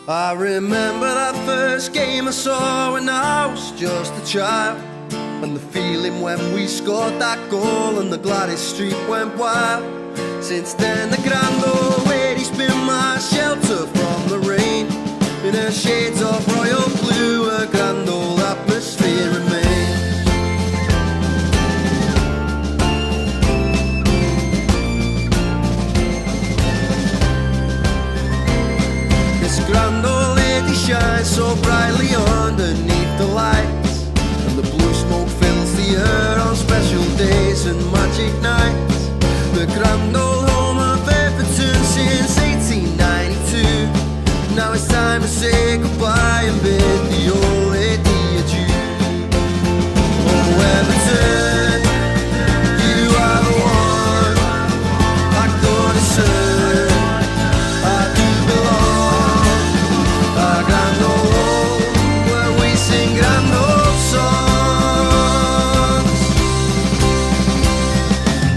I remember that first game I saw when I was just a child, and the feeling when we scored that goal and the Gladys Street went wild. Since then the grand old lady's been my shelter from the rain. In her shades of royal blue, a grand old atmosphere remains. This grand old lady shines so brightly underneath the lights, and the blue smoke fills the air on special days and magic nights. The grand old home of Everton since 1892. Now it's time to say goodbye and bid the old lady adieu. Oh Everton, you are the one like Goodison. I do belong. Our grand old home where we sing grand old songs.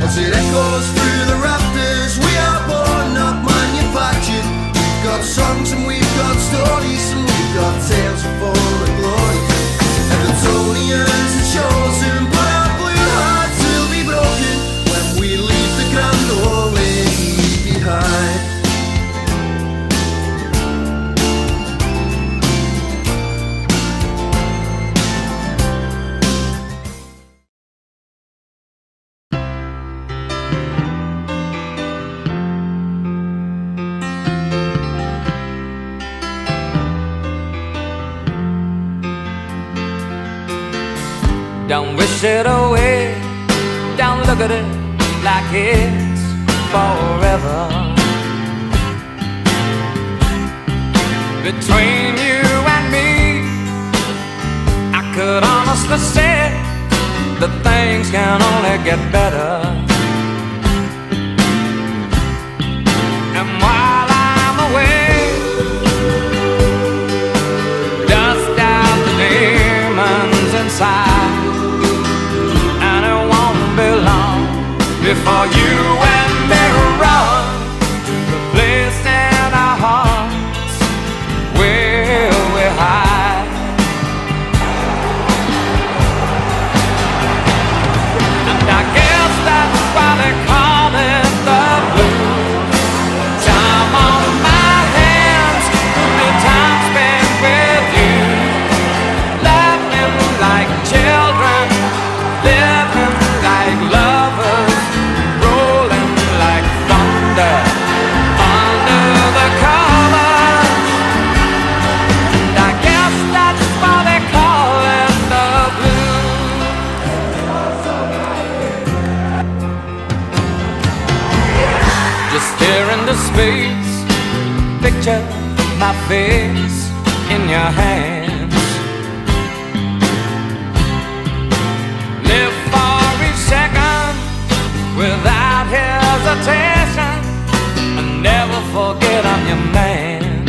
As it echoes through the rafters, we are born, not manufactured. We've got songs and we've got stories and we've got tales of all the glory. Evertonians and chosen, but our blue hearts will be broken when we leave the grand old lady behind. Don't wish it away, don't look at it like it's forever. Between you and me, I could honestly say that things can only get better. And while I'm away, dust out the demons inside. Before you and me run to the place in our hearts where we hide. And I guess that's why they call it the blues. Time on my hands, the time spent with you, laughing like children, living like lovers. Stare into space, picture my face in your hands. Live for each second without hesitation, and never forget I'm your man.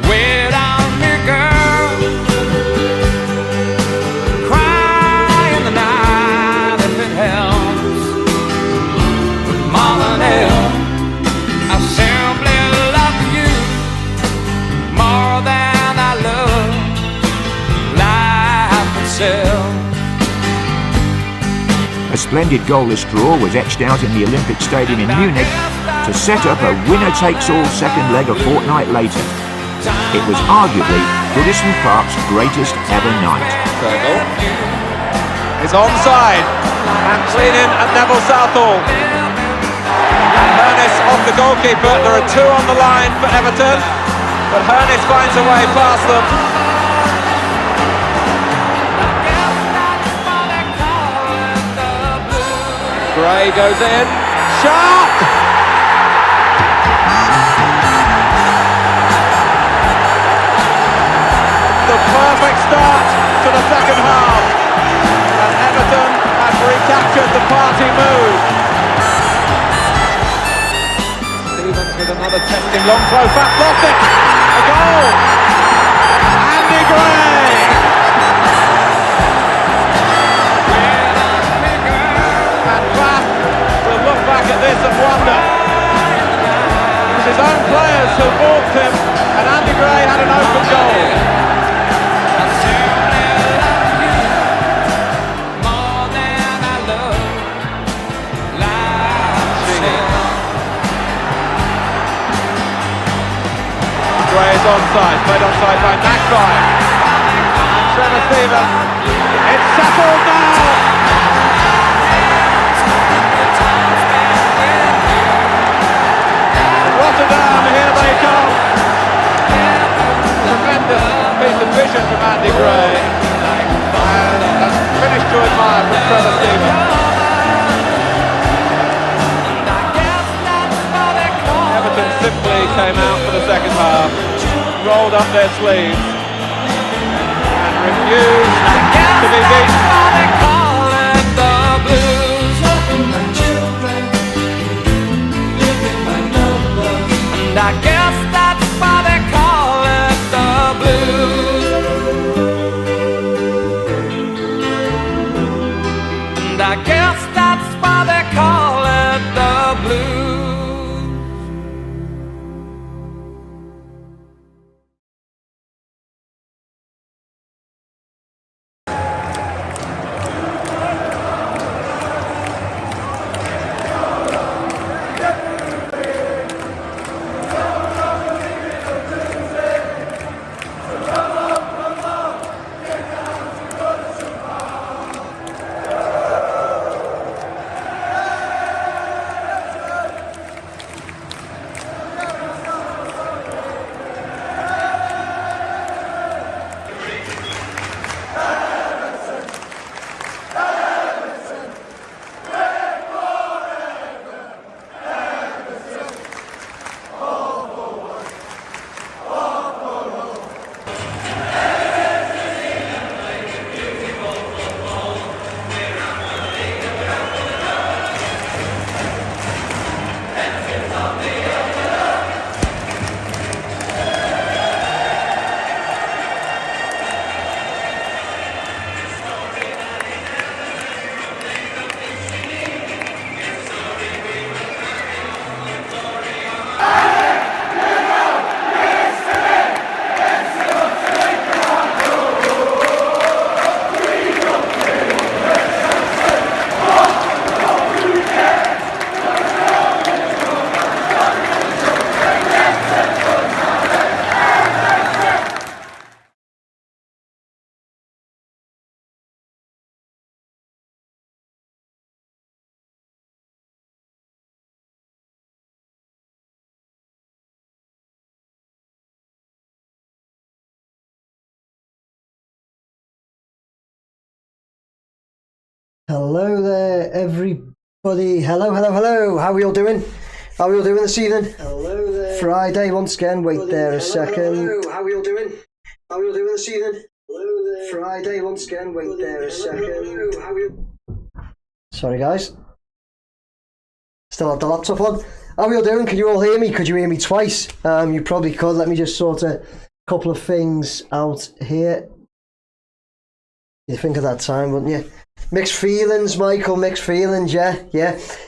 Wait on me, girl, cry in the night if it helps. I simply love you more than I love life itself. A splendid goalless draw was etched out in the Olympic Stadium in Munich to set up a winner-takes-all second leg a fortnight later. It was arguably Goodison Park's greatest ever night. Fergal is onside and clean in at Neville Southall. Hernes off the goalkeeper. There are two on the line for Everton, but Hernes finds a way past them. Gray goes in. Sharp! The perfect start to the second half. And Everton have recaptured the party mood. With another testing long throw back, lost it, a goal, Andy Gray, and Bath will look back at this and wonder was his own players who balked him, and Andy Gray had an open goal. Gray is onside, played onside by Magpie. And Trevor Stephen, it's settled now! Rotterdam, here they come! Tremendous piece of vision from Andy Gray. And a finish to admire from Trevor Stephen. Everton simply came out for the second half, rolled up their sleeves and refused to be beaten. I guess that's why they call it the blues. And I guess that's why they call it the blues. Hello there, everybody. Hello. How are we all doing? How are we all doing this evening? Hello there. Friday, once again. Wait there a second. Hello. How are we all doing? How are we all doing this evening? Hello there. Friday, once again. Wait there a second. Hello. How are we... Sorry, guys. Still have the laptop on. How are we all doing? Can you all hear me? Could you hear me twice? You probably could. Let me just sort a couple of things out here. You think of that time, wouldn't you? Mixed feelings, Michael, mixed feelings, yeah.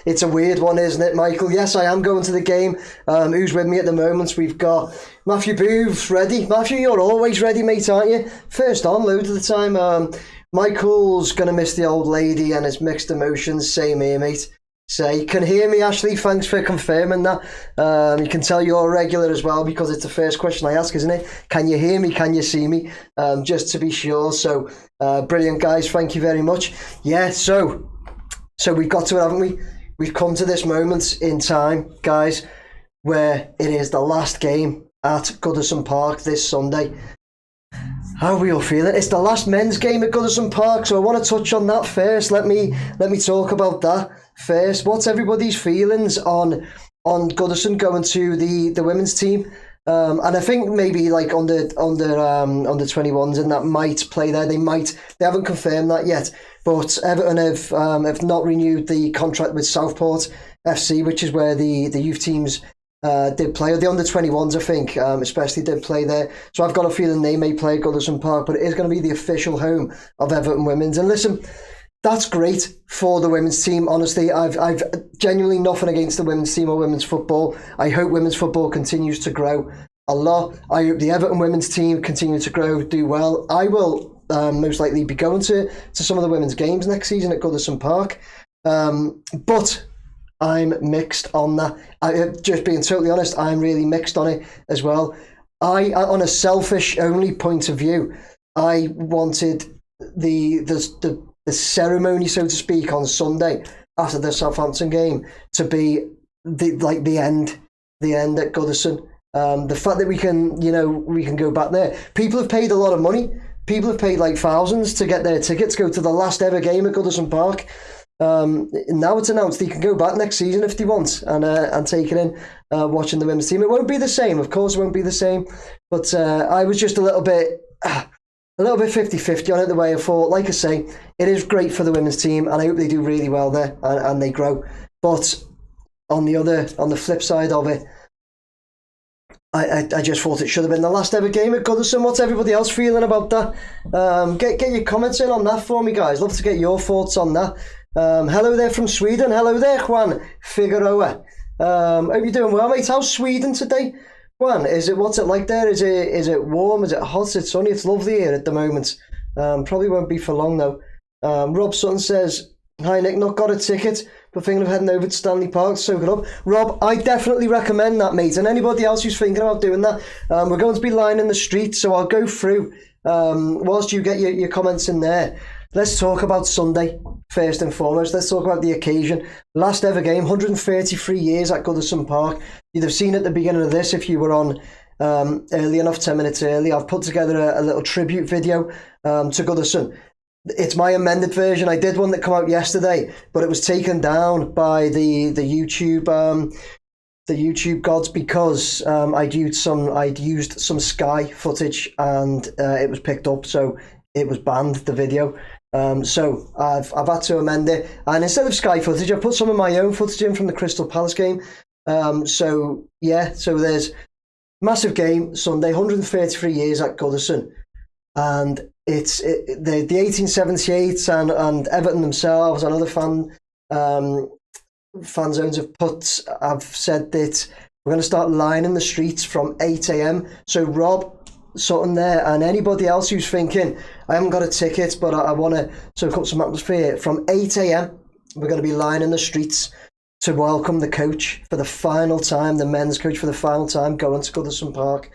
It's a weird one, isn't it, Michael? Yes, I am going to the game. Who's with me at the moment? We've got Matthew Booth's ready. Matthew, you're always ready, mate, aren't you? First on, loads of the time. Michael's going to miss the old lady and his mixed emotions. Same here, mate. Say, can hear me, Ashley? Thanks for confirming that. You can tell you're a regular as well because it's the first question I ask, isn't it? Can you hear me? Can you see me? Just to be sure. So, brilliant, guys. Thank you very much. Yeah, so we've got to it, haven't we? We've come to this moment in time, guys, where it is the last game at Goodison Park this Sunday. How are we all feeling? It's the last men's game at Goodison Park, so I want to touch on that first. Let me talk about that first. What's everybody's feelings on Goodison going to the women's team? And I think maybe like on the 21s and that might play there. They haven't confirmed that yet, but Everton have not renewed the contract with Southport FC, which is where the youth teams did play, or the under 21s, I think, especially did play there. So I've got a feeling they may play at Goodison Park, but it is going to be the official home of Everton Women's. And listen, that's great for the women's team. Honestly, I've genuinely nothing against the women's team or women's football. I hope women's football continues to grow a lot. I hope the Everton women's team continue to grow, do well. I will most likely be going to some of the women's games next season at Goodison Park. But I'm mixed on that. Just being totally honest, I'm really mixed on it as well. On a selfish only point of view, I wanted the ceremony, so to speak, on Sunday after the Southampton game to be the end at Goodison. The fact that we can go back there. People have paid a lot of money. People have paid like thousands to get their tickets, go to the last ever game at Goodison Park. Now it's announced they can go back next season if they want and take it in, watching the women's team. It won't be the same, of course it won't be the same, but I was just a little bit 50-50 on it, the way I thought. Like I say, it is great for the women's team and I hope they do really well there and they grow. But on the flip side of it, I just thought it should have been the last ever game at Goodison. What's everybody else feeling about that? Get your comments in on that for me, guys. Love to get your thoughts on that. Hello there from Sweden. Hello there, Juan Figueroa. Hope you're doing well, mate. How's Sweden today? Juan, what's it like there? Is it warm? Is it hot? Is it sunny? It's lovely here at the moment. Probably won't be for long though. Rob Sutton says, hi Nick, not got a ticket, but thinking of heading over to Stanley Park to soak it up. Rob, I definitely recommend that, mate. And anybody else who's thinking about doing that, we're going to be lining the street, so I'll go through whilst you get your comments in there. Let's talk about Sunday, first and foremost. Let's talk about the occasion. Last ever game, 133 years at Goodison Park. You'd have seen at the beginning of this if you were on early enough, 10 minutes early. I've put together a little tribute video to Goodison. It's my amended version. I did one that came out yesterday, but it was taken down by the YouTube gods because I'd used some Sky footage and it was picked up, so it was banned, the video. So I've had to amend it, and instead of Sky footage, I put some of my own footage in from the Crystal Palace game. So there's massive game Sunday, 133 years at Goodison, and it's the 1878 and Everton themselves and other fan zones have said that we're going to start lining the streets from 8 a.m. So Rob Sutton there and anybody else who's thinking, I haven't got a ticket but I want to soak up some atmosphere, from 8 a.m. we're going to be lining the streets to welcome the coach for the final time, the men's coach for the final time, going to Goodison Park.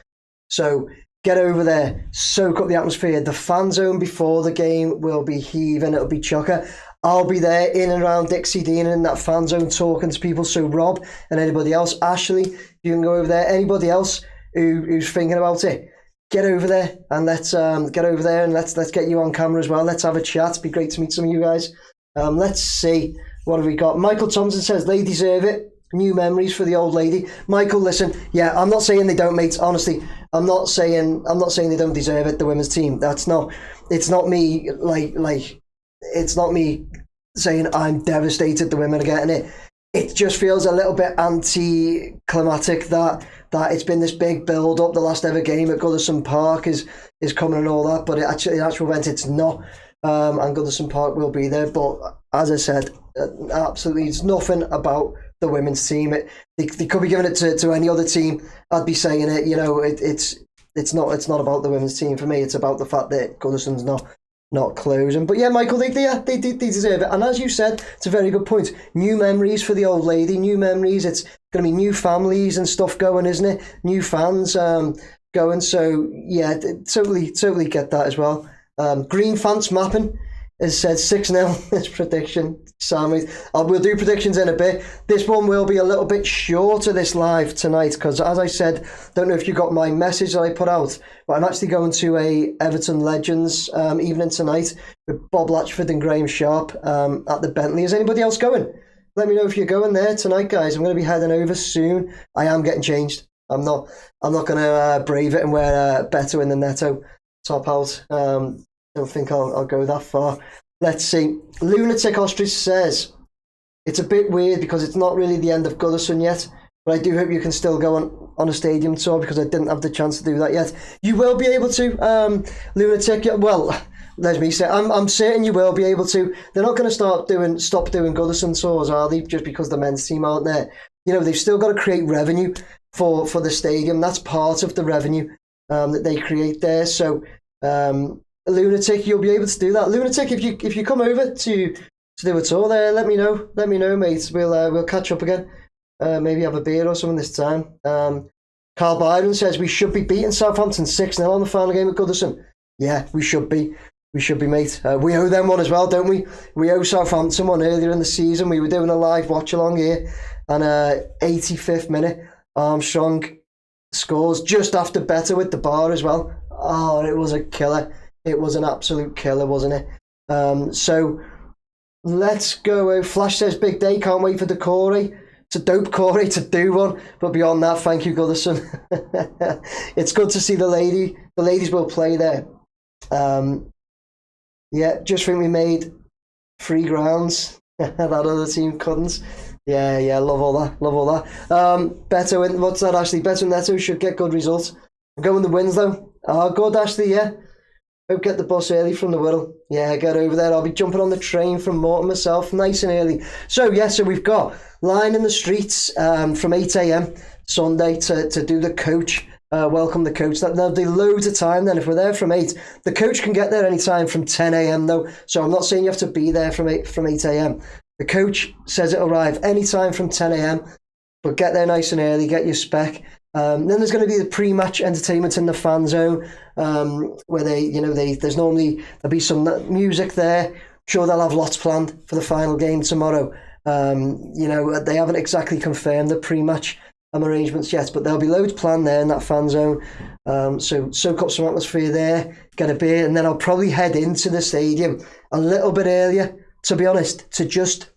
So get over there, soak up the atmosphere. The fan zone before the game will be heaving, it'll be chocker. I'll be there in and around Dixie Dean in that fan zone talking to people. So Rob and anybody else, Ashley, you can go over there. Anybody else who's thinking about it, get over there and let's get you on camera as well. Let's have a chat. It'd be great to meet some of you guys. Let's see, what have we got? Michael Thompson says they deserve it. New memories for the old lady. Michael, listen, yeah, I'm not saying they don't, mate. Honestly, I'm not saying they don't deserve it. The women's team. It's not me it's not me saying I'm devastated the women are getting it. It just feels a little bit anticlimactic that it's been this big build up. The last ever game at Goodison Park is coming and all that, but in actual event it's not. And Goodison Park will be there. But as I said, absolutely, it's nothing about the women's team. They could be giving it to any other team. I'd be saying it. You know, it's not about the women's team for me. It's about the fact that Goodison's not closing. But yeah, Michael, they deserve it. And as you said, it's a very good point. New memories for the old lady. New memories. It's going to be new families and stuff going, isn't it? New fans going. So yeah, totally get that as well. Green Fans Mapping has said 6-0 this prediction. Sammy, we'll do predictions in a bit. This one will be a little bit shorter, this live tonight, because as I said, don't know if you got my message that I put out, but I'm actually going to a Everton Legends evening tonight with Bob Latchford and Graham Sharp at the Bentley. Is anybody else going? Let me know if you're going there tonight, guys. I'm going to be heading over soon. I am getting changed. I'm not going to brave it and wear Beto in the Netto top out. Don't think I'll go that far. Let's see. Lunatic Ostrich says, it's a bit weird because it's not really the end of Goodison yet, but I do hope you can still go on a stadium tour because I didn't have the chance to do that yet. You will be able to, Lunatic. Well, let me say, I'm certain you will be able to. They're not going to stop doing Goodison tours, are they? Just because the men's team aren't there. You know, they've still got to create revenue for the stadium. That's part of the revenue that they create there. So, Lunatic, you'll be able to do that. Lunatic, if you come over to do a tour there, let me know. Let me know, mate. We'll catch up again. Maybe have a beer or something this time. Carl Byron says we should be beating Southampton 6-0 on the final game at Goodison. Yeah, we should be. We should be, mate. We owe them one as well, don't we? We owe Southampton one earlier in the season. We were doing a live watch along here, and 85th minute, Armstrong scores just after Better with the bar as well. Oh, it was a killer. It was an absolute killer, wasn't it? So let's go. Flash says big day. Can't wait for the Corey. To dope Corey to do one, but beyond that, thank you, Goodison. It's good to see the ladies will play there. Yeah, just think we made 3 grounds. That other team couldn't. Yeah, love all that. Better win. What's that, Ashley? Better and Neto should get good results. I'm going the wins though. Oh, good, Ashley. Yeah. Hope get the bus early from the Whittle. Yeah, get over there. I'll be jumping on the train from Morton myself, nice and early. So we've got line in the streets from 8 a.m. Sunday to do the coach. Welcome the coach. There'll be loads of time then. If we're there from 8, the coach can get there anytime from 10 a.m. though. So I'm not saying you have to be there from 8 a.m. The coach says it'll arrive anytime from 10 a.m. But get there nice and early, get your spec. Then there's going to be the pre-match entertainment in the fan zone, where there'll be some music there. I'm sure they'll have lots planned for the final game tomorrow. They haven't exactly confirmed the pre-match arrangements yet, but there'll be loads planned there in that fan zone. So soak up some atmosphere there, get a beer, and then I'll probably head into the stadium a little bit earlier, to be honest, to just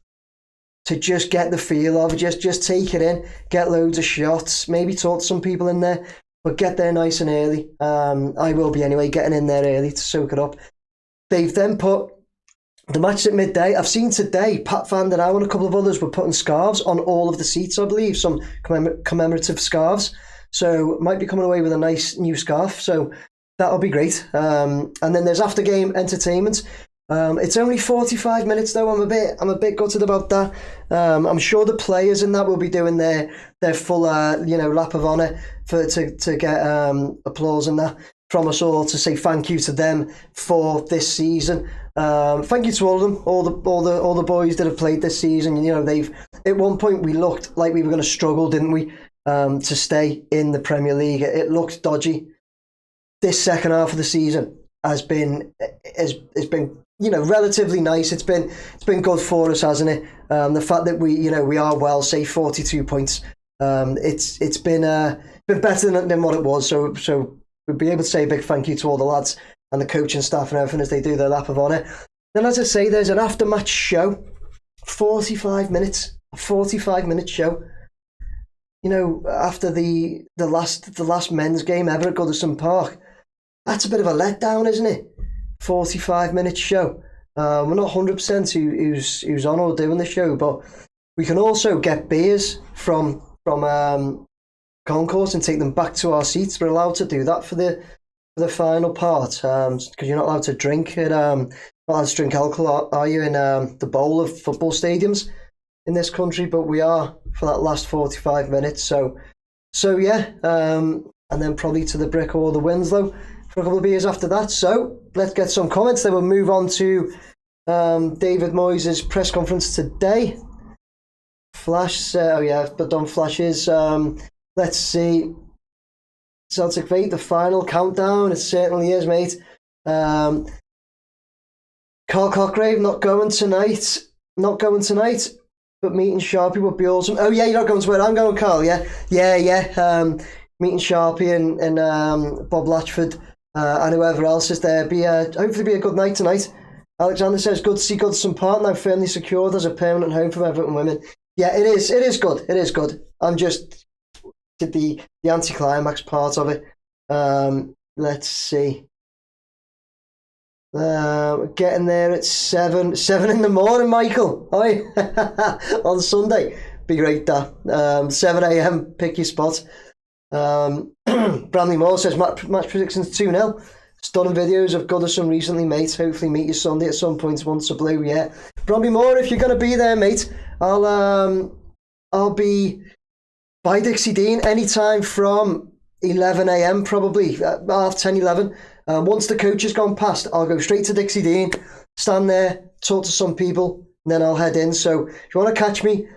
get the feel of it, just take it in, get loads of shots, maybe talk to some people in there, but get there nice and early. I will be anyway, getting in there early to soak it up. They've then put the match at midday. I've seen today, Pat Van Den Houw and a couple of others were putting scarves on all of the seats, I believe, some commemorative scarves. So might be coming away with a nice new scarf. So that'll be great. And then there's after game entertainment. It's only 45 minutes though. I'm a bit gutted about that. I'm sure the players in that will be doing their full lap of honour to get applause and that from us all, to say thank you to them for this season. Thank you to all of them, all the boys that have played this season. You know, they've, at one point we looked like we were going to struggle, didn't we, to stay in the Premier League. It looked dodgy. This second half of the season has been relatively nice. It's been good for us, hasn't it? The fact that we are well, say 42 points. It's been better than what it was. So we'll be able to say a big thank you to all the lads and the coaching staff and everything as they do their lap of honour. Then, as I say, there's an after-match show, 45 minutes, a 45-minute show. You know, after the last men's game ever at Goodison Park, that's a bit of a letdown, isn't it? 45-minute show. We're not 100% who's on or doing the show, but we can also get beers from concourse and take them back to our seats. We're allowed to do that for the final part, because you're not allowed to drink it. Not allowed to drink alcohol, are you, in the bowl of football stadiums in this country? But we are for that last 45 minutes. So yeah, and then probably to the Brick or the Winslow for a couple of beers after that. So let's get some comments. Then we'll move on to David Moyes' press conference today. Flash, but on flashes. Let's see. Celtic Fate, the final countdown. It certainly is, mate. Carl Cochrane not going tonight. But meeting Sharpie would be awesome. Oh yeah, you're not going to where I'm going, Carl. Yeah. Meeting Sharpie and Bob Latchford and whoever else is there. Hopefully be a good night tonight. Alexander says, good to see Goodison Park now firmly secured as a permanent home for Everton women. Yeah, it is. It is good. It is good. I'm just did the anticlimax part of it. Let's see. Getting there at 7 in the morning, Michael. Oi. On Sunday. Be great, that. 7 a.m. Pick your spot. Branley Moore says match predictions 2-0. Stunning videos of Goodison recently, mate. Hopefully meet you Sunday at some point once a blue, yeah. Bromley Moore, if you're going to be there, mate, I'll be by Dixie Dean anytime from 11 a.m. probably, half 10, 11. Once the coach has gone past, I'll go straight to Dixie Dean, stand there, talk to some people, and then I'll head in. So if you want to catch me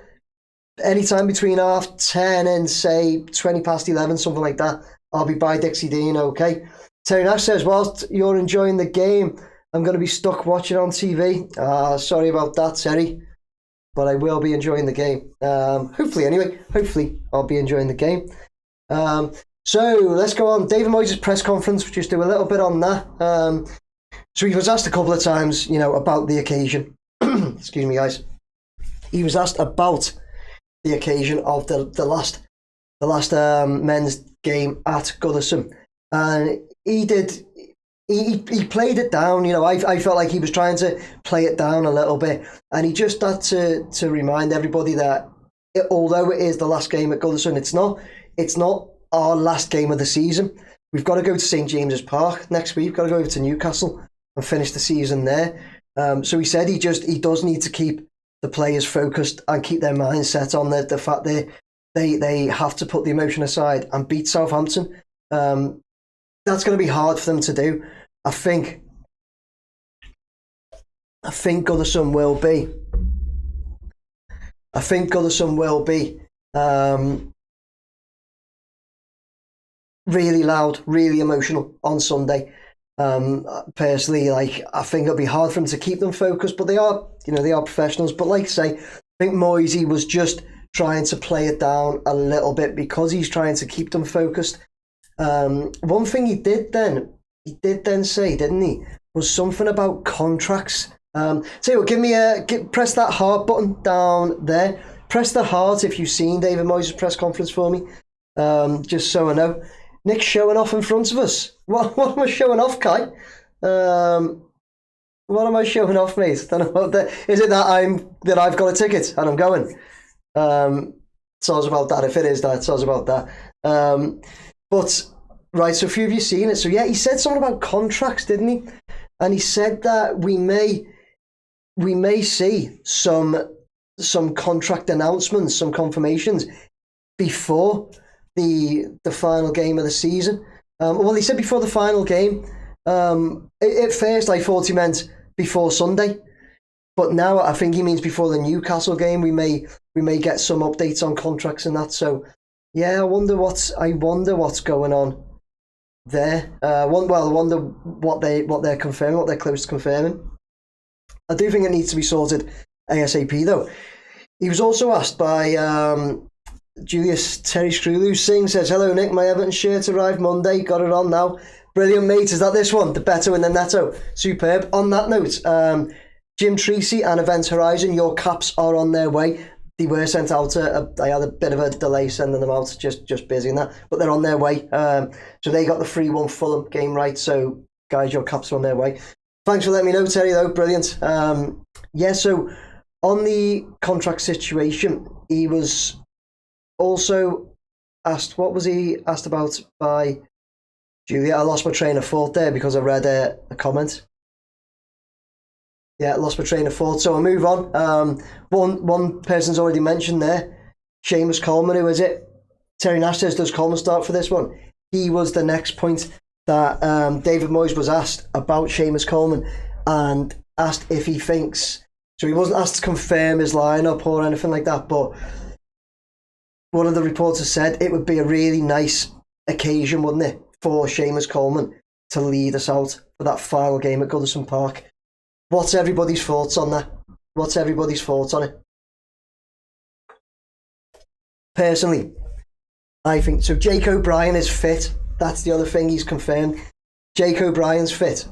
anytime between half 10 and say 20 past 11, something like that, I'll be by Dixie Dean, okay? Terry Nash says, whilst you're enjoying the game, I'm going to be stuck watching on TV. Sorry about that, Terry, but I will be enjoying the game. Hopefully, anyway. Hopefully, I'll be enjoying the game. So let's go on. David Moyes' press conference. We'll just do a little bit on that. So he was asked a couple of times, about the occasion. Excuse me, guys. He was asked about the occasion of the last men's game at Goodison, and he played it down. I felt like he was trying to play it down a little bit, and he just had to remind everybody that although it is the last game at Goodison, it's not our last game of the season. We've got to go to St James's Park next week. We've got to go over to Newcastle and finish the season there. So he said he does need to keep the players focused and keep their mindset on the fact they have to put the emotion aside and beat Southampton. That's going to be hard for them to do. I think Goodison will be. Really loud, really emotional on Sunday. Personally, I think it'll be hard for them to keep them focused, but they are professionals. But like I say, I think Moyes was just trying to play it down a little bit because he's trying to keep them focused. One thing he did then say, didn't he, was something about contracts. So press that heart button down there. Press the heart if you've seen David Moyes' press conference for me, just so I know. Nick's showing off in front of us. What am I showing off, Kai? What am I showing off, mate? I don't know is it that I've got a ticket and I'm going? Tell us about that. If it is that, tell us about that. But right, so a few of you seen it. So yeah, he said something about contracts, didn't he? And he said that we may see some contract announcements, some confirmations before the final game of the season. Well, he said before the final game. At first, I thought he meant before Sunday, but now I think he means before the Newcastle game. We may get some updates on contracts and that. So yeah, I wonder what's going on there. I wonder what they're confirming, what they're close to confirming. I do think it needs to be sorted ASAP though. He was also asked by Julius Terry Screwloo. Singh says, hello Nick, my Everton shirt arrived Monday, got it on now. Brilliant, mate. Is that this one? The Beto and the Neto. Superb. On that note, Jim Treacy and Event Horizon, your caps are on their way. They were sent out. I had a bit of a delay sending them out, just busy and that, but they're on their way. So they got the 3-1 Fulham game right. So guys, your caps are on their way. Thanks for letting me know, Terry, though. Brilliant. So on the contract situation, he was also asked, what was he asked about by Julia? I lost my train of thought there because I read a comment. Yeah, lost my train of thought. So I'll move on. One person's already mentioned there. Seamus Coleman, who is it? Terry Nash says, does Coleman start for this one? He was the next point that David Moyes was asked about Seamus Coleman and asked if he thinks... So he wasn't asked to confirm his lineup or anything like that, but one of the reporters said it would be a really nice occasion, wouldn't it, for Seamus Coleman to lead us out for that final game at Goodison Park. What's everybody's thoughts on that? What's everybody's thoughts on it? Personally, I think so. Jake O'Brien is fit. That's the other thing he's confirmed. Jake O'Brien's fit.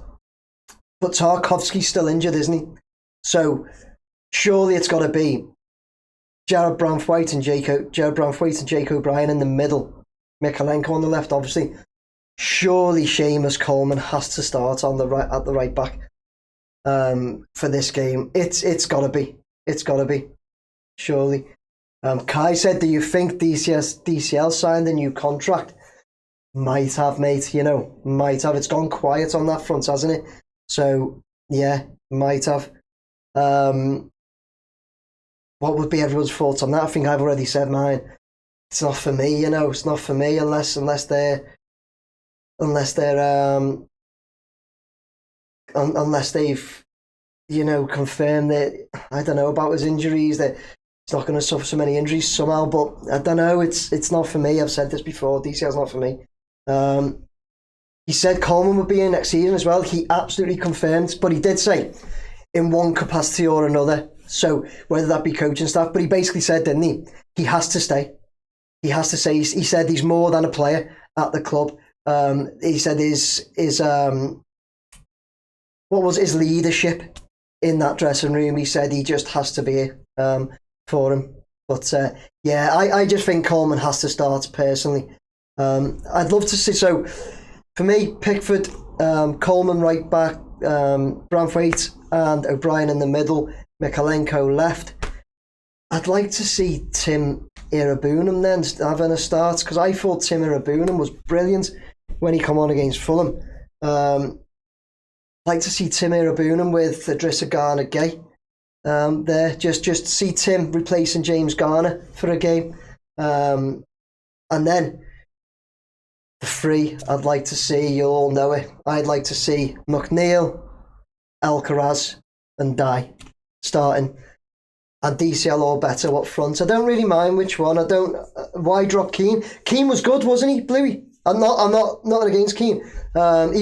But Tarkovsky's still injured, isn't he? So surely it's got to be Jared Branthwaite and Jake O'Brien in the middle. Mikalenko on the left, obviously. Surely Seamus Coleman has to start on the right at the right back for this game. It's got to be. It's got to be. Surely. Kai said, do you think DCL signed a new contract? Might have, mate, might have. It's gone quiet on that front, hasn't it? So, yeah, might have. What would be everyone's thoughts on that? I think I've already said mine. It's not for me, it's not for me unless they've confirmed that, I don't know about his injuries, that he's not going to suffer so many injuries somehow, but I don't know, it's not for me. I've said this before, DCL's not for me. He said Coleman would be in next season as well. He absolutely confirmed, but he did say in one capacity or another, so whether that be coaching staff, but he basically said, didn't he has to stay. He has to say, he said he's more than a player at the club. He said his what was his leadership in that dressing room, he said he just has to be for him. But yeah, I just think Coleman has to start personally. I'd love to see, so for me, Pickford, Coleman right back, Branthwaite and O'Brien in the middle, Mykolenko left. I'd like to see Tim Irabunum then having a start, because I thought Tim Irabunum was brilliant when he come on against Fulham. I'd like to see Tim Irabunum with Idrissa Gana-Gueye there. Just see Tim replacing James Garner for a game. And then the three, I'd like to see, you'll all know it, I'd like to see McNeil, Alcaraz and Dye starting. And DCL or better up front. I don't really mind which one. Why drop Keane? Keane was good, wasn't he, Bluey? I'm not against Keane. I hope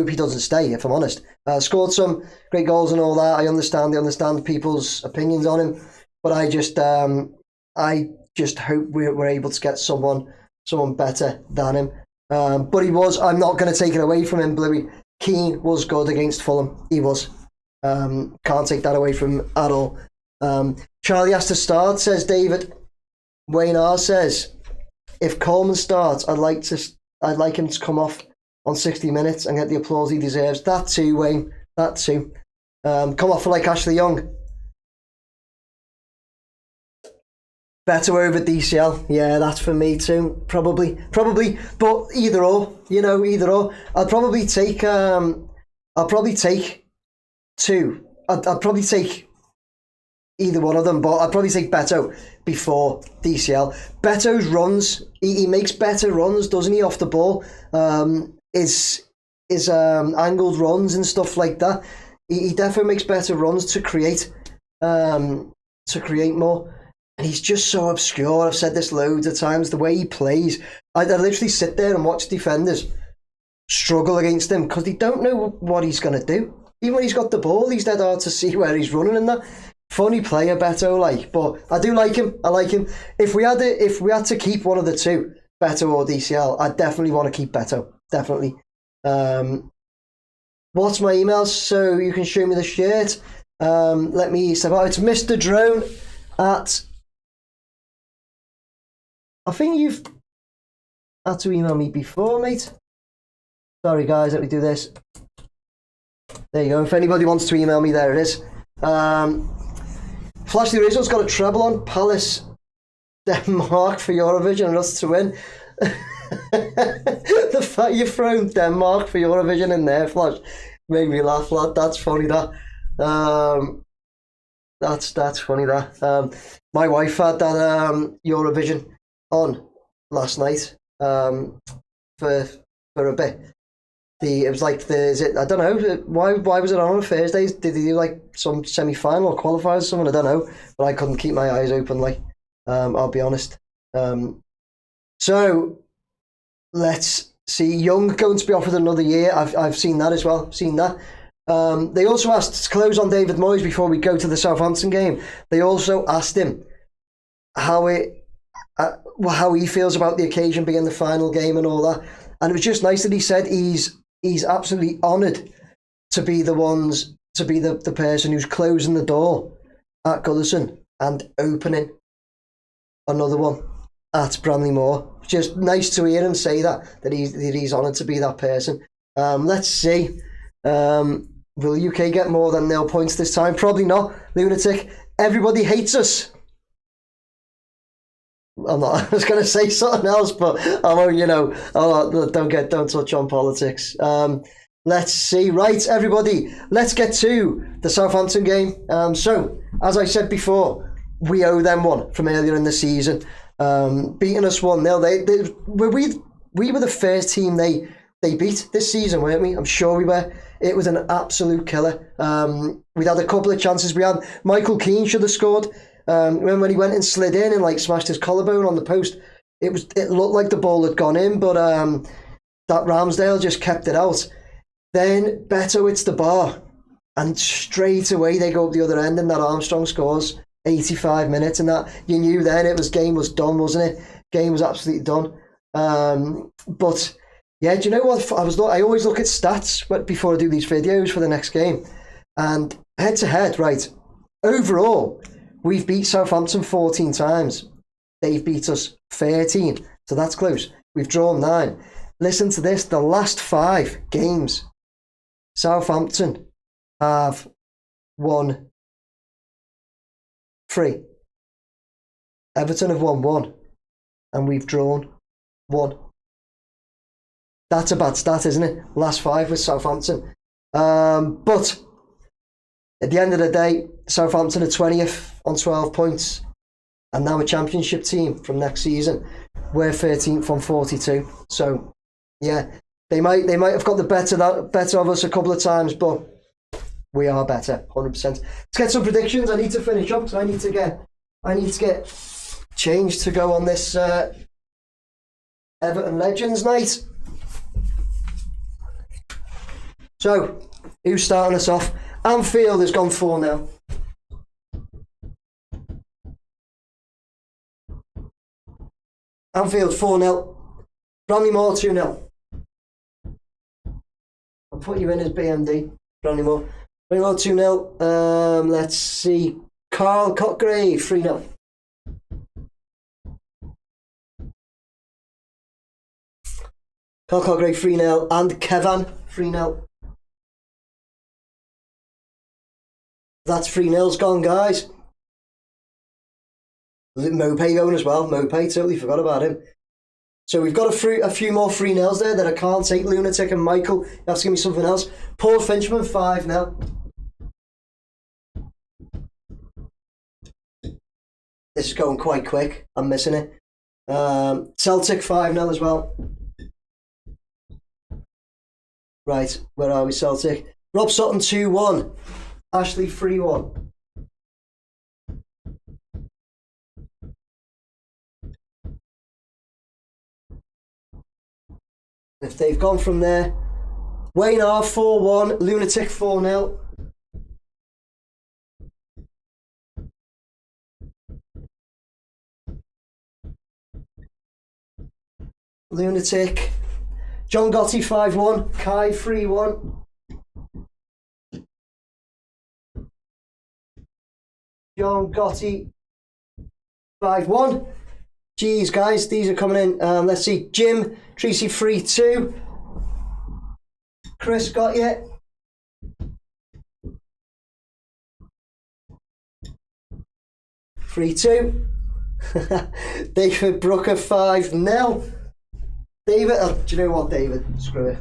he doesn't stay, if I'm honest. Scored some great goals and all that. I understand people's opinions on him, but I just hope we're able to get someone better than him. But he was. I'm not going to take it away from him, Bluey. Keane was good against Fulham. He was. Can't take that away from him at all. Charlie has to start, says David. Wayne R says, if Coleman starts, I'd like him to come off on 60 minutes and get the applause he deserves. That too, Wayne. That too. Come off for like Ashley Young. Better over DCL. Yeah, that's for me too. Probably. But either or. Either or. I'd probably take two. I'd probably take either one of them, but I'd probably take Beto before DCL. Beto's runs, he makes better runs, doesn't he, off the ball? His angled runs and stuff like that. He definitely makes better runs to create more. And he's just so obscure. I've said this loads of times. The way he plays, I literally sit there and watch defenders struggle against him because they don't know what he's going to do. Even when he's got the ball, he's dead hard to see where he's running and that. Funny player, Beto, but I do like him. I like him. If we had to keep one of the two, Beto or DCL, I definitely want to keep Beto. Definitely. What's my email so you can show me the shirt? Let me step out. It's Mr. Drone at. I think you've had to email me before, mate. Sorry, guys. Let me do this. There you go. If anybody wants to email me, there it is. Flash the Original's got a treble on. Palace, Denmark for Eurovision and us to win. The fact you've thrown Denmark for Eurovision in there, Flash, made me laugh, lad. That's funny, that. That's funny, that. My wife had that Eurovision on last night for a bit. It was like I don't know why was it on Thursdays? Did they do like some semi-final or qualifiers or something? I don't know, but I couldn't keep my eyes open. I'll be honest. So let's see. Young going to be offered another year. I've seen that as well. Seen that. They also asked to close on David Moyes before we go to the Southampton game. They also asked him how he feels about the occasion being the final game and all that. And it was just nice that he said he's absolutely honoured to be the person who's closing the door at Goodison and opening another one at Bramley Moor. Just nice to hear him say that he's honoured to be that person. Let's see. Will UK get more than 0 points this time? Probably not. Lunatic. Everybody hates us. I'm not. I was going to say something else, but I won't. You know, don't touch on politics. Let's see. Right, everybody, let's get to the Southampton game. So, as I said before, we owe them one from earlier in the season, beating us 1-0. We were the first team they beat this season, weren't we? I'm sure we were. It was an absolute killer. We'd had a couple of chances. We had Michael Keane should have scored. When he went and slid in and like smashed his collarbone on the post, it looked like the ball had gone in, but that Ramsdale just kept it out. Then Beto hits the bar, and straight away they go up the other end, and that Armstrong scores 85 minutes, and that you knew then game was done, wasn't it? Game was absolutely done. But yeah, do you know what? I always look at stats before I do these videos for the next game, and head to head, right? Overall, we've beat Southampton 14 times. They've beat us 13, so that's close. We've drawn 9. Listen to this: the last 5 games, Southampton have won 3. Everton have won 1, and we've drawn 1. That's a bad stat, isn't it? Last 5 with Southampton. But at the end of the day, Southampton are 20th on 12 points, and now a championship team from next season. We're 13th on 42. So, yeah, they might have got the better of us a couple of times, but we are better, 100%. Let's get some predictions. I need to finish up because I need to get changed to go on this Everton Legends night. So, who's starting us off? Anfield has gone 4-0. Anfield 4-0. Bromley-Moore 2-0. I'll put you in as BMD. Bromley-Moore 2-0. Let's see. Carl Cotgrave 3-0. Carl Cotgrave 3-0 and Kevin 3-0. That's 3-0's gone, guys. Mopay going as well. Mopay, totally forgot about him. So we've got a few more 3-0's there that I can't take. Lunatic and Michael, you have to give me something else. Paul Finchman 5-0. This is going quite quick. I'm missing it. Celtic 5-0 as well. Right, where are we, Celtic? Rob Sutton 2-1. Ashley 3-1. If they've gone from there, Wayne R 4-1, Lunatic 4-0. Lunatic. John Gotti 5-1, Kai 3-1. John Gotti 5-1. Geez, guys, these are coming in. Let's see. Jim Tracy 3-2. Chris got you. (3-2). David Brooker 5-0. David, do you know what, David? Screw it.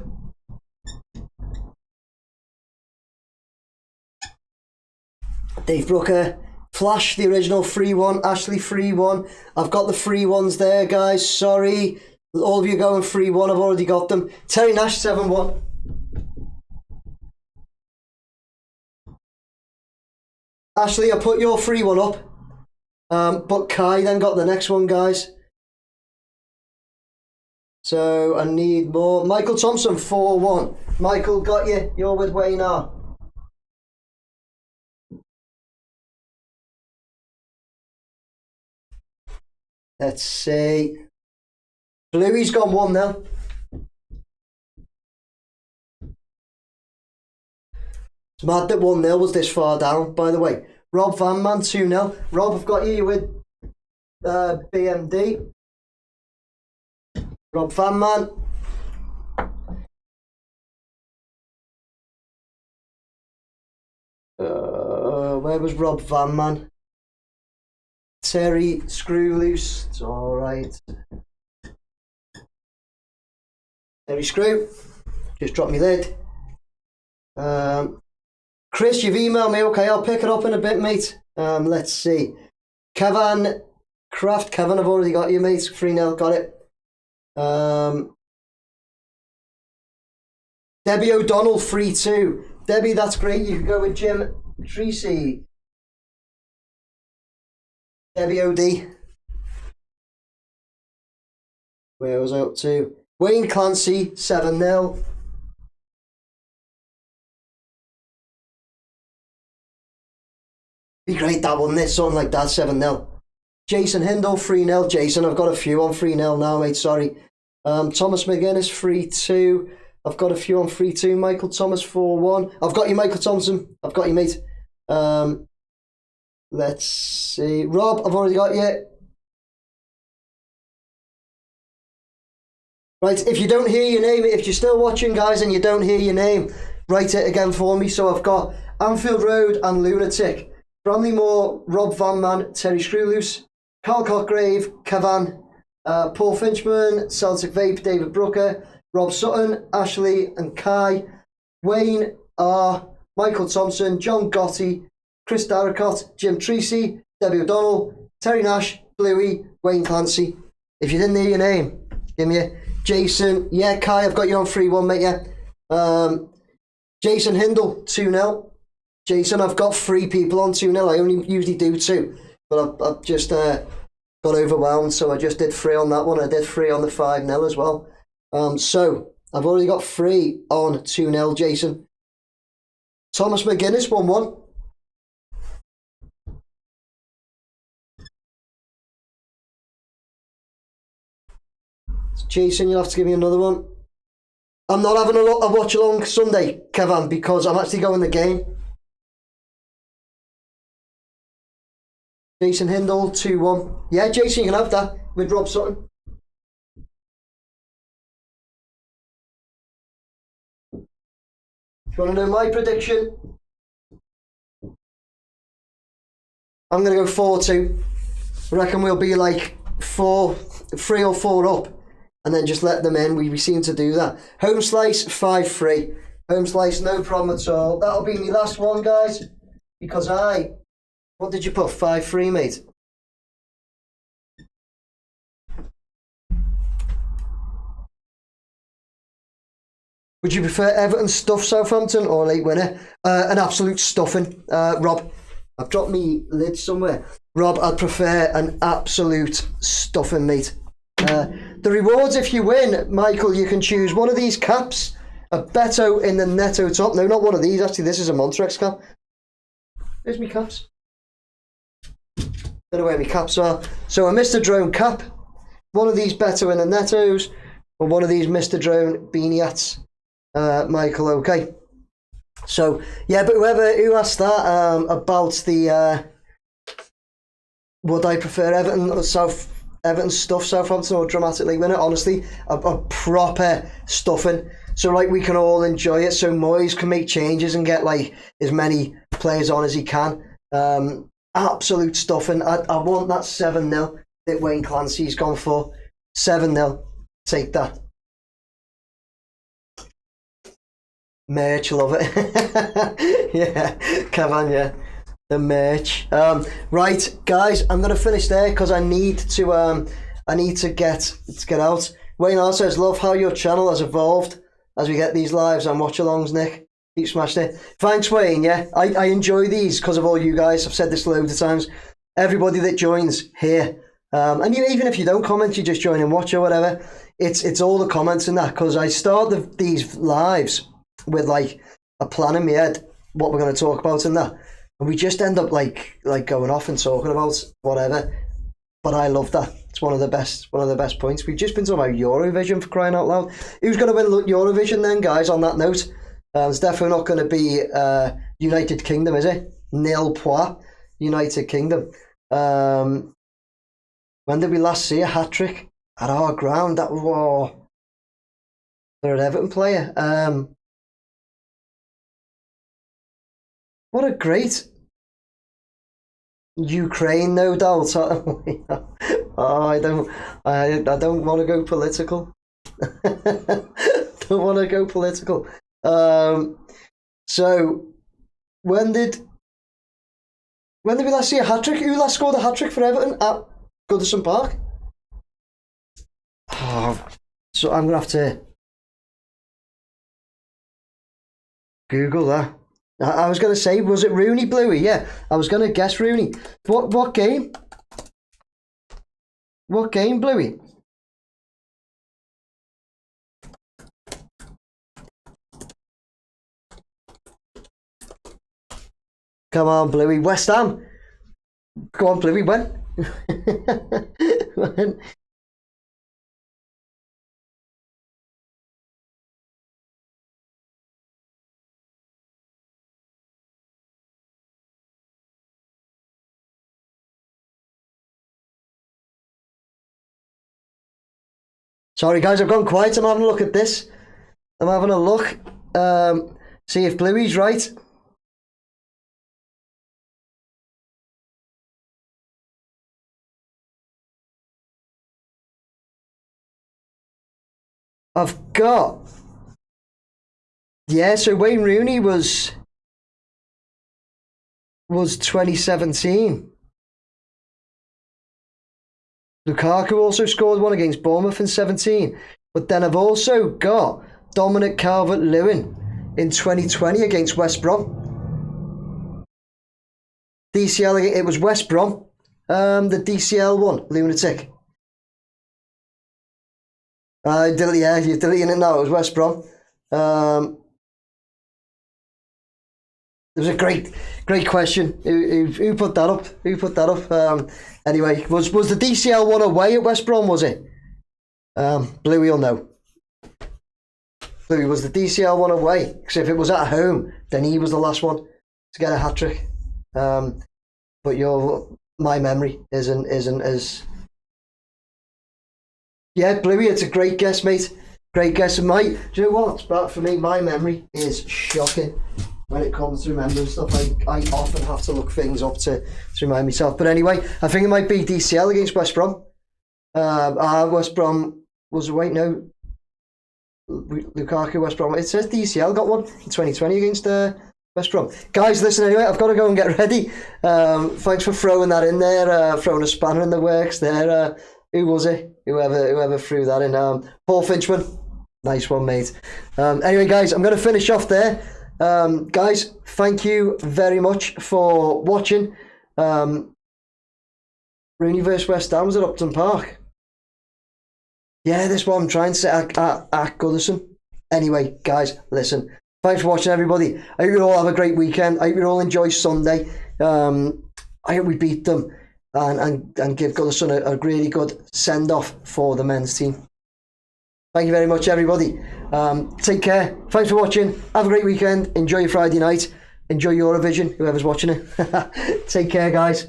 Dave Brooker. Flash, the original 3-1. Ashley 3-1. I've got the 3-1s there, guys. Sorry. All of you going 3-1. I've already got them. Terry Nash 7-1. Ashley, I put your 3-1 up. But Kai then got the next one, guys. So I need more. Michael Thompson 4-1. Michael got you. You're with Wayne R. Let's see. Bluey's gone 1-0. It's mad that 1-0 was this far down, by the way. Rob Van Man 2-0. Rob, I've got you with BMD. Rob Van Man. Where was Rob Van Man? Terry Screw Loose. It's all right. Terry Screw. Just drop me lid. Chris, you've emailed me. Okay, I'll pick it up in a bit, mate. Let's see. Kevin Craft. Kevin, I've already got you, mate. 3-0, got it. Debbie O'Donnell, 3-2. Debbie, that's great. You can go with Jim Tracy. Debbie OD. Where was I up to? Wayne Clancy, 7-0. Be great that, wouldn't it? Something like that, 7-0. Jason Hindle, 3-0. Jason, I've got a few on 3-0 now, mate, sorry. Thomas McGuinness, 3-2. I've got a few on 3-2. Michael Thomas, 4-1. I've got you, Michael Thompson. I've got you, mate. Let's see. Rob, I've already got you. Right, if you don't hear your name, if you're still watching, guys, and you don't hear your name, write it again for me. So I've got Anfield Road and Lunatic. Bramley Moore, Rob Van Man, Terry Screwloose, Carl Cotgrave, Cavan, Paul Finchman, Celtic Vape, David Brooker, Rob Sutton, Ashley and Kai, Wayne R, Michael Thompson, John Gotti, Chris Darracott, Jim Tracy, Debbie O'Donnell, Terry Nash, Bluey, Wayne Clancy. If you didn't hear your name, give me a Jason. Yeah, Kai, I've got you on 3-1, mate, yeah. Jason Hindle, 2-0. Jason, I've got 3 people on 2-0. I only usually do 2, but I've just got overwhelmed, so I just did 3 on that one. I did 3 on the 5-0 as well. So I've already got 3 on 2-0, Jason. Thomas McGuinness, 1-1. Jason, you'll have to give me another one. I'm not having a watch along Sunday, Kevin, because I'm actually going the game. Jason Hindle, 2-1. Yeah, Jason, you can have that with Rob Sutton. If you want to know my prediction, I'm going to go 4-2. I reckon we'll be like 3 or 4 up, and then just let them in. We seem to do that. Home slice, 5-3. Home slice, no problem at all. That'll be my last one, guys, because what did you put? 5-3, mate? Would you prefer Everton stuff Southampton or late winner? An absolute stuffing, Rob. I've dropped me lid somewhere. Rob, I'd prefer an absolute stuffing, mate. The rewards, if you win, Michael, you can choose one of these caps, a Beto in the Netto top. No, not one of these. Actually, this is a Montrex cap. There's me caps. Don't know where my caps are. So a Mr. Drone cap, one of these Beto in the Nettos, or one of these Mr. Drone beanie hats, Michael. Okay. So yeah, but who asked that about the would I prefer Everton stuff Southampton or dramatically win it? Honestly, a proper stuffing. So like we can all enjoy it. So Moyes can make changes and get like as many players on as he can. Absolute stuffing. I want that 7-0 that Wayne Clancy's gone for. 7-0. Take that. Merch, love it. Yeah, Kevin, yeah. The merch. Right, guys, I'm gonna finish there because I need to get out. Wayne R says, love how your channel has evolved as we get these lives and watch alongs, Nick. Keep smashing it. Thanks, Wayne. Yeah, I enjoy these because of all you guys. I've said this loads of times. Everybody that joins here, and even if you don't comment, you just join and watch or whatever. It's all the comments and that, because I start these lives with like a plan in my head what we're going to talk about and that, and we just end up like going off and talking about whatever. But I love that. It's one of the best points. We've just been talking about Eurovision, for crying out loud. Who's going to win Eurovision then, guys? On that note. It's definitely not going to be United Kingdom, is it? Nil point, United Kingdom. When did we last see a hat-trick at our ground? That was they're an Everton player. What a great Ukraine, no doubt. Oh, I don't want to go political. Don't want to go political. So, when did we last see a hat-trick? Who last scored a hat-trick for Everton at Goodison Park? Oh, so I'm going to have to Google that. I was going to say, was it Rooney, Bluey? Yeah, I was going to guess Rooney. What game? What game, Bluey? Come on, Bluey. West Ham. Go on, Bluey. When? When? Sorry, guys, I've gone quiet. I'm having a look at this. I'm having a look. See if Bluey's right. I've got... Yeah, so Wayne Rooney was 2017. Lukaku also scored one against Bournemouth in 17. But then I've also got Dominic Calvert-Lewin in 2020 against West Brom. DCL, it was West Brom. The DCL one, lunatic. Yeah, you're deleting it now. It was West Brom. It was a great question. Who put that up? Who put that up? Anyway, was the DCL one away at West Brom? Was it? Bluey will know. Bluey, was the DCL one away? Because if it was at home, then he was the last one to get a hat trick. But my memory isn't as. Yeah, Bluey, it's a great guess, mate. Great guess. Do you know what? But for me, my memory is shocking when it comes to remembering stuff. I often have to look things up to remind myself. But anyway, I think it might be DCL against West Brom. West Brom was away. No, Lukaku, West Brom. It says DCL got one in 2020 against West Brom. Guys, listen, anyway, I've got to go and get ready. Thanks for throwing that in there, throwing a spanner in the works there. Who was it? Whoever threw that in. Paul Finchman. Nice one, mate. Anyway, guys, I'm going to finish off there. Guys, thank you very much for watching. Rooney vs West Ham was at Upton Park. Yeah, this one I'm trying to say at Goodison. Anyway, guys, listen. Thanks for watching, everybody. I hope you all have a great weekend. I hope you all enjoy Sunday. I hope we beat them and give Goodison a really good send-off for the men's team. Thank you very much, everybody. Take care. Thanks for watching. Have a great weekend. Enjoy your Friday night. Enjoy Eurovision, whoever's watching it. Take care, guys.